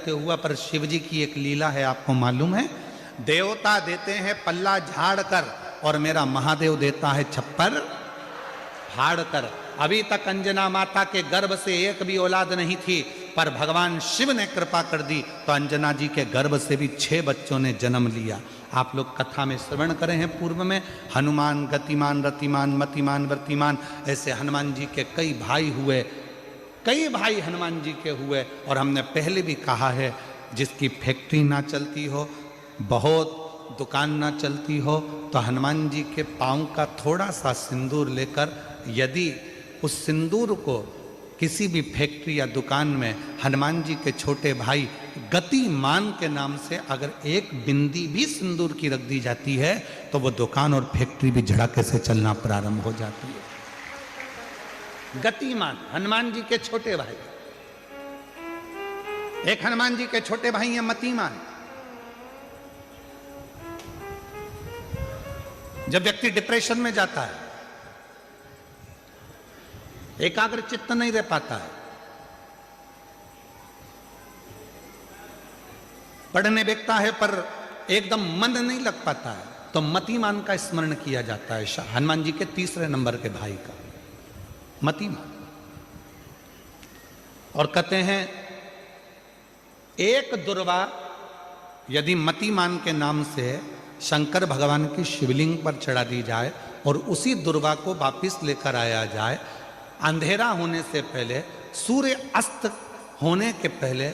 करते हुआ, पर शिव जी की एक लीला है, आपको मालूम है? देवता देते हैं पल्ला झाड़ कर और मेरा महादेव देता है छप्पर फाड़ कर। अभी तक अंजना माता के गर्भ से एक भी औलाद नहीं थी, पर भगवान शिव ने कृपा कर दी तो अंजना जी के गर्भ से भी 6 बच्चों ने जन्म लिया। आप लोग कथा में श्रवण करें हैं पूर्व में, हनुमान गतिमान रतिमान मतिमान वर्तिमान, ऐसे हनुमान जी के कई भाई हुए, कई भाई हनुमान जी के हुए। और हमने पहले भी कहा है, जिसकी फैक्ट्री ना चलती हो, बहुत दुकान ना चलती हो, तो हनुमान जी के पाँव का थोड़ा सा सिंदूर लेकर, यदि उस सिंदूर को किसी भी फैक्ट्री या दुकान में हनुमान जी के छोटे भाई गतिमान के नाम से अगर एक बिंदी भी सिंदूर की रख दी जाती है, तो वो दुकान और फैक्ट्री भी झड़ाके से चलना प्रारंभ हो जाती है। गतिमान हनुमान जी के छोटे भाई, एक हनुमान जी के छोटे भाई हैं मतिमान। जब व्यक्ति डिप्रेशन में जाता है, एकाग्र चित्त नहीं रह पाता है, पढ़ने बैठता है पर एकदम मन नहीं लग पाता है, तो मतिमान का स्मरण किया जाता है, हनुमान जी के 3रे नंबर के भाई का, मतिमान। और कहते हैं एक दुर्वा यदि मतिमान के नाम से शंकर भगवान की शिवलिंग पर चढ़ा दी जाए और उसी दुर्वा को वापिस लेकर आया जाए, अंधेरा होने से पहले, सूर्य अस्त होने के पहले,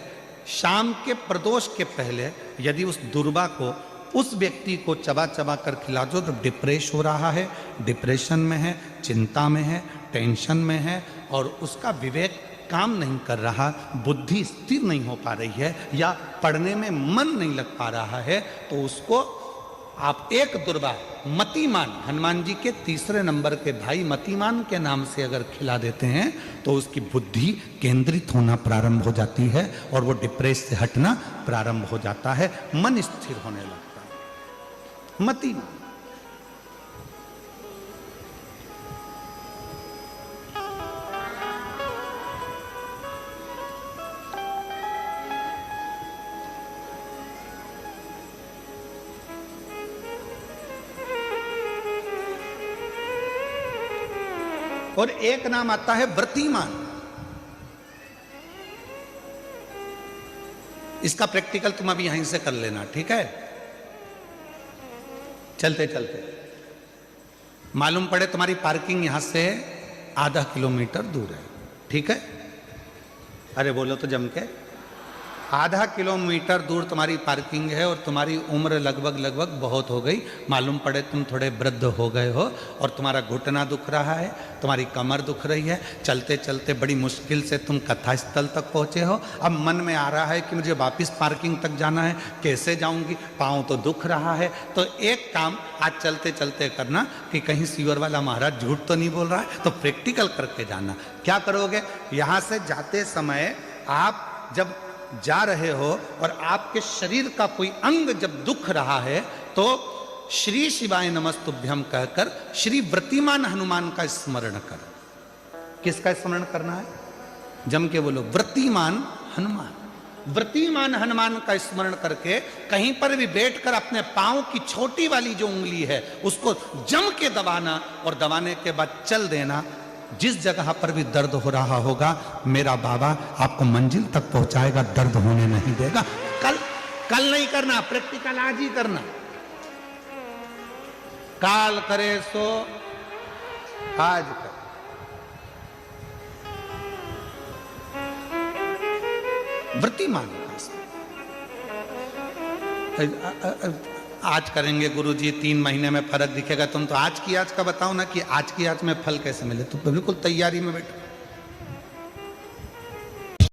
शाम के प्रदोष के पहले, यदि उस दुर्वा को उस व्यक्ति को चबा चबा कर खिला दो, तो डिप्रेस हो रहा है, डिप्रेशन में है, चिंता में है, टेंशन में है, और उसका विवेक काम नहीं कर रहा, बुद्धि स्थिर नहीं हो पा रही है, या पढ़ने में मन नहीं लग पा रहा है, तो उसको आप एक दुर्वा मतिमान, हनुमान जी के 3रे नंबर के भाई मतिमान के नाम से अगर खिला देते हैं, तो उसकी बुद्धि केंद्रित होना प्रारंभ हो जाती है और वो डिप्रेस से हटना प्रारंभ हो जाता है, मन स्थिर होने लगता है। मतिमान। और एक नाम आता है व्रतिमान। इसका प्रैक्टिकल तुम अभी यहीं से कर लेना, ठीक है? चलते चलते मालूम पड़े तुम्हारी पार्किंग यहां से आधा किलोमीटर दूर है, ठीक है? अरे बोलो तो जम के, आधा किलोमीटर दूर तुम्हारी पार्किंग है और तुम्हारी उम्र लगभग बहुत हो गई, मालूम पड़े तुम थोड़े वृद्ध हो गए हो और तुम्हारा घुटना दुख रहा है, तुम्हारी कमर दुख रही है, चलते चलते बड़ी मुश्किल से तुम कथा स्थल तक पहुँचे हो। अब मन में आ रहा है कि मुझे वापस पार्किंग तक जाना है, कैसे जाऊंगी, पाँव तो दुख रहा है। तो एक काम आज चलते चलते करना कि कहीं सीवर वाला महाराज झूठ तो नहीं बोल रहा है, तो प्रैक्टिकल करके जाना। क्या करोगे? यहाँ से जाते समय आप जब जा रहे हो और आपके शरीर का कोई अंग जब दुख रहा है, तो श्री शिवाय नमस्तुभ्यम कहकर श्री व्रतिमान हनुमान का स्मरण कर। किसका स्मरण करना है? जम के बोलो, व्रतिमान हनुमान। व्रतिमान हनुमान का स्मरण करके कहीं पर भी बैठकर अपने पांव की छोटी वाली जो उंगली है उसको जम के दबाना, और दबाने के बाद चल देना। जिस जगह पर भी दर्द हो रहा होगा, मेरा बाबा आपको मंजिल तक पहुंचाएगा, दर्द होने नहीं देगा। कल नहीं करना, प्रैक्टिकल आज ही करना। काल करे सो आज कर। व्रतिमान आज करेंगे गुरुजी, 3 महीने में फर्क दिखेगा। तुम तो आज की आज का बताओ ना कि आज की आज में फल कैसे मिले। तो बिल्कुल तैयारी में बैठो।